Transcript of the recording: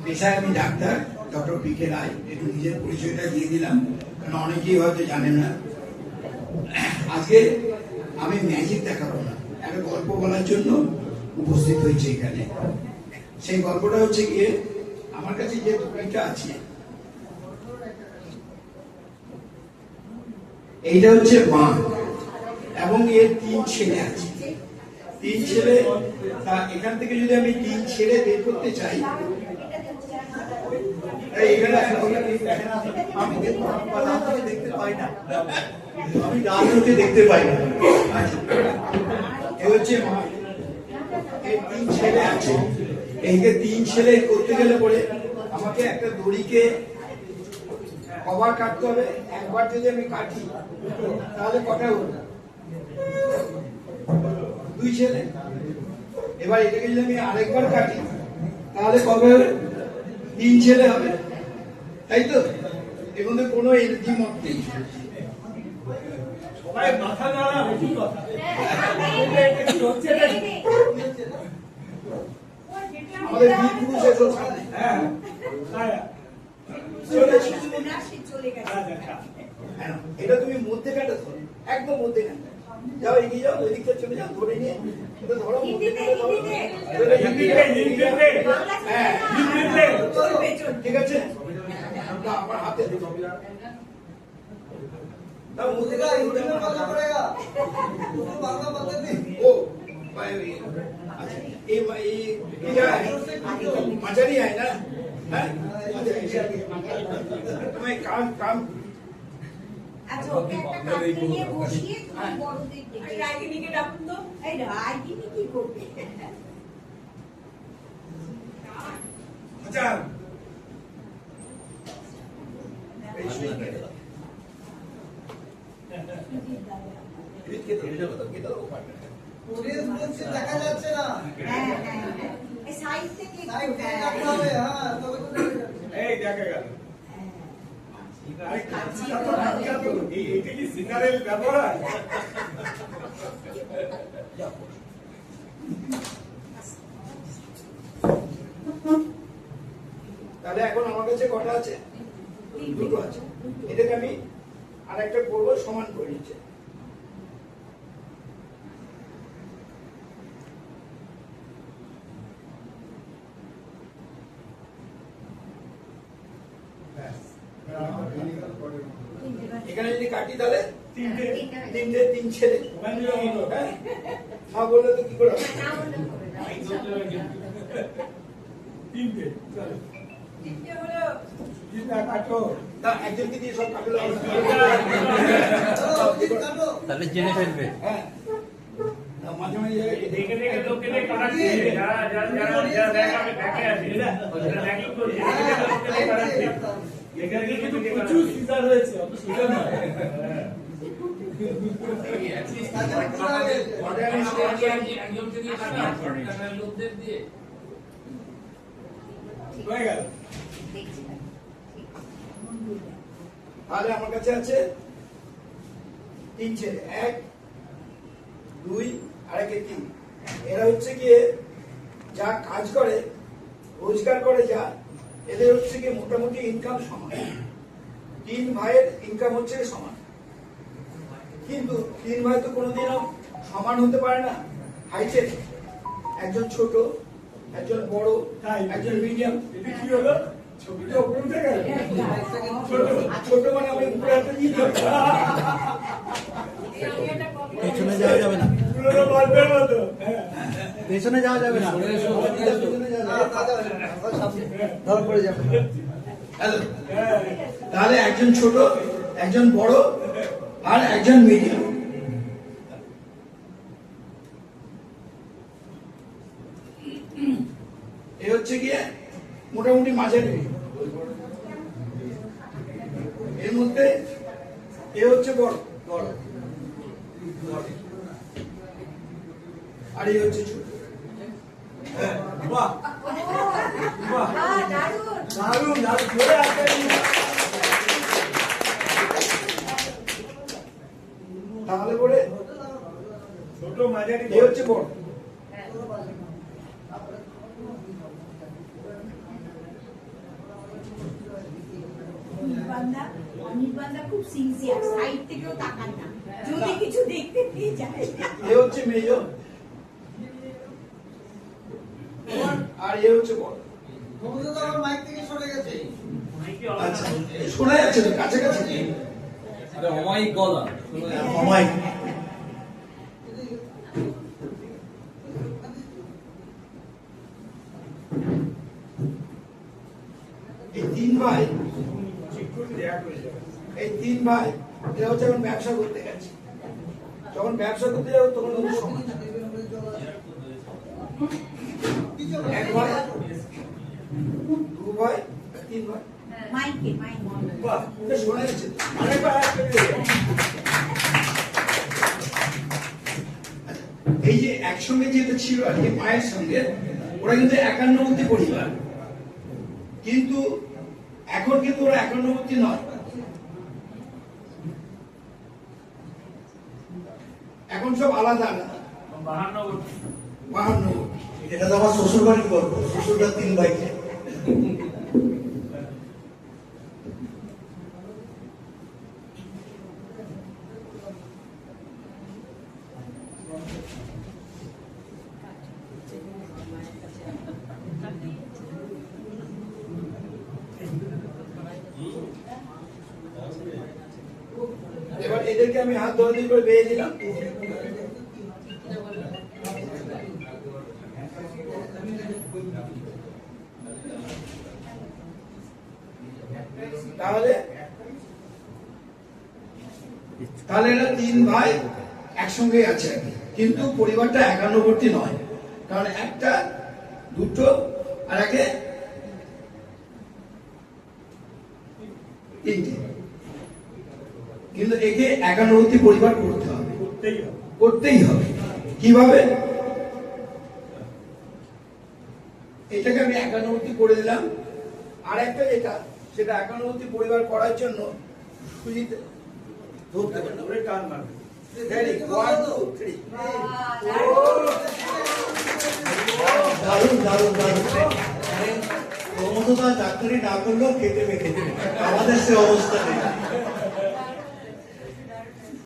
পেশায় আমি doctor, doctor PK. রায়। একটু নিজের পরিচয়টা দিয়ে দিলাম, কারণ অনেকেই হয়তো জানেন না। আজকে আমি ম্যাজিক দেখাবো না, একটা গল্প বলার জন্য উপস্থিত হয়েছে এখানে। সেই গল্পটা হচ্ছে গিয়ে, আমার কাছে যে টুপিটা আছে, এইটা হচ্ছে মা, এবং এর 3 ছেলে আছে। 3 ছেলে, তা এখান থেকে যদি আমি 3 ছেলে বের করতে চাই, এখানে আমি দেখতে পাই না, আমি রাজকে দেখতে পাই না। এ হচ্ছে মা, এর 3 ছেলে আছে। এইকে 3 ছেলে করতে গেলে পরে আমাকে একটা দড়িকে কভার কাটতে হবে। একবার যদি আমি কাটি তাহলে কটা হলো? 2 ছেলে। এবার এটাকে যদি আমি আরেকবার কাটি তাহলে কবে হবে? 3 ছেলে হবে, তাই তো? এর মধ্যে কোনো এনার্জি মত নেই। সবাই মাথা নাড়া বেশি কথা। আমাদের বীর পুরুষ এসব সামনে। হ্যাঁ, এটা তুমি মধ্যে কাটা ধরো, একদম মধ্যে কাটা। যাও, এগিয়ে যাও, ওই দিকটা চলে যাও, ধরে নিয়ে ধরো, মধ্যে কাটা ধরো। ঠিক আছে, আমার হাতে ও মাঝারি হয় না? হ্যাঁ, তুমি কাম আচ্ছা, ওকে একটা কাপড় নিয়ে বসিয়ে তুমি বড়দের দেখে রাগিনীকে ডাকুন তো। এই রাগিনী কি করবে? আচ্ছা, দেখা যাচ্ছে না। হ্যাঁ হ্যাঁ, এই সাইড থেকে রাখতে হবে। হ্যাঁ, তবে তো এই দেখা গেল। তাহলে এখন আমার কাছে কটা আছে? 2টো আছে। এটাকে আমি আর একটা করবো, সমান করে নিচ্ছে। এখানে যদি কাটি তাহলে 3 ছেলে। হ্যাঁ, বললে তো কি করে হবে? 3টে হলো। একজনকে দিয়ে সব কাটলো, তাহলে জেনে ফেলবে। হ্যাঁ, মাঝে মাঝে প্রচুর সিজার হয়েছে, অত সিজার নয়। তাহলে আমার কাছে আছে 3 ছেলে, 1 2 আর 3। এরা হচ্ছে গিয়ে যা কাজ করে, রোজগার করে, যা এদের হচ্ছে গিয়ে মোটামুটি ইনকাম সমান। 3 ভাইয়ের ইনকাম হচ্ছে সমান, কিন্তু 3 ভাই তো কোনোদিনও সমান হতে পারে না হাইটে। একজন ছোট, একজন বড়, একজন মিডিয়াম। কি হলো? ছবিটা উপরে উঠে গেল। ছোট মানে আমি উপরে একটা দিয়ে দিই। পেছনে যাওয়া যাবে না, পুরোনো গল্পের মতো। পেছনে যাওয়া যাবে না। ধর পড়ে যাবে। তাহলে একজন ছোট, একজন বড়, আর একজন মিডিয়াম। এ হচ্ছে গিয়ে মোটামুটি মাঝারি। এর মধ্যে এ হচ্ছে বড়, আর এই হচ্ছে ছোট। হ্যাঁ, বাহ বাহ, দারুণ। দারুণ দারুণ, জোরে আছে। তাহলে পরে ছোট মাঝারি এ হচ্ছে বড়। অনির্বাণদা খুব সিনসিয়ার, সাইড থেকেও তাকান না, যদি কিছু দেখতে পেয়ে যায়। এ হচ্ছে মেজর আর এ হচ্ছে বড়। মমতা তো আমার মাইক থেকে সরে গেছে। আচ্ছা শোনা যাচ্ছে না, কাছাকাছি আরে অমায়িক গলা অমায়িক। এই তিন ভাই এরা হচ্ছে এখন ব্যবসা করতে গেছে। যখন ব্যবসা করতে যাবো তখন ওদের সমাজ এক ভাই, দু ভাই, তিন ভাই। মাইকে বাহ, এটা শোনা যাচ্ছে তো। এই যে একসঙ্গে যেটা ছিল আর কি মায়ের সঙ্গে, ওরা কিন্তু একান্নবর্তী পরিবার, কিন্তু এখন কিন্তু ওরা একান্নবর্তী নয়, এখন সব আলাদা আলাদা 52। এটা তো আমার শ্বশুর বাড়ির গল্প, শ্বশুরটা 3 ভাইকে। এবার এদেরকে আমি হাত ধরাধরি করে বেয়ে দিলাম। তাহলে এরা তিন ভাই একসঙ্গে আছে আর কি, কিন্তু পরিবারটা একান্নবর্তী নয়, কারণ একটা দুটো আর একে তিনটে, কিন্তু একে একান্নবর্তী পরিবার করতে হবে, করতেই হবে। কিভাবে? এটাকে আমি একান্নবর্তী করে দিলাম। আর একটা যেটা, সেটা একান্নবর্তী পরিবার করার জন্য সুজিত ধরতে পারলাম, ওরে টান মারবে। Ready? 1, 2, 3. দারুণ দারুণ দারুণ। প্রমোদা ডাক্তারি না করলেও খেতে হবে। আমাদের সে অবস্থা নেই।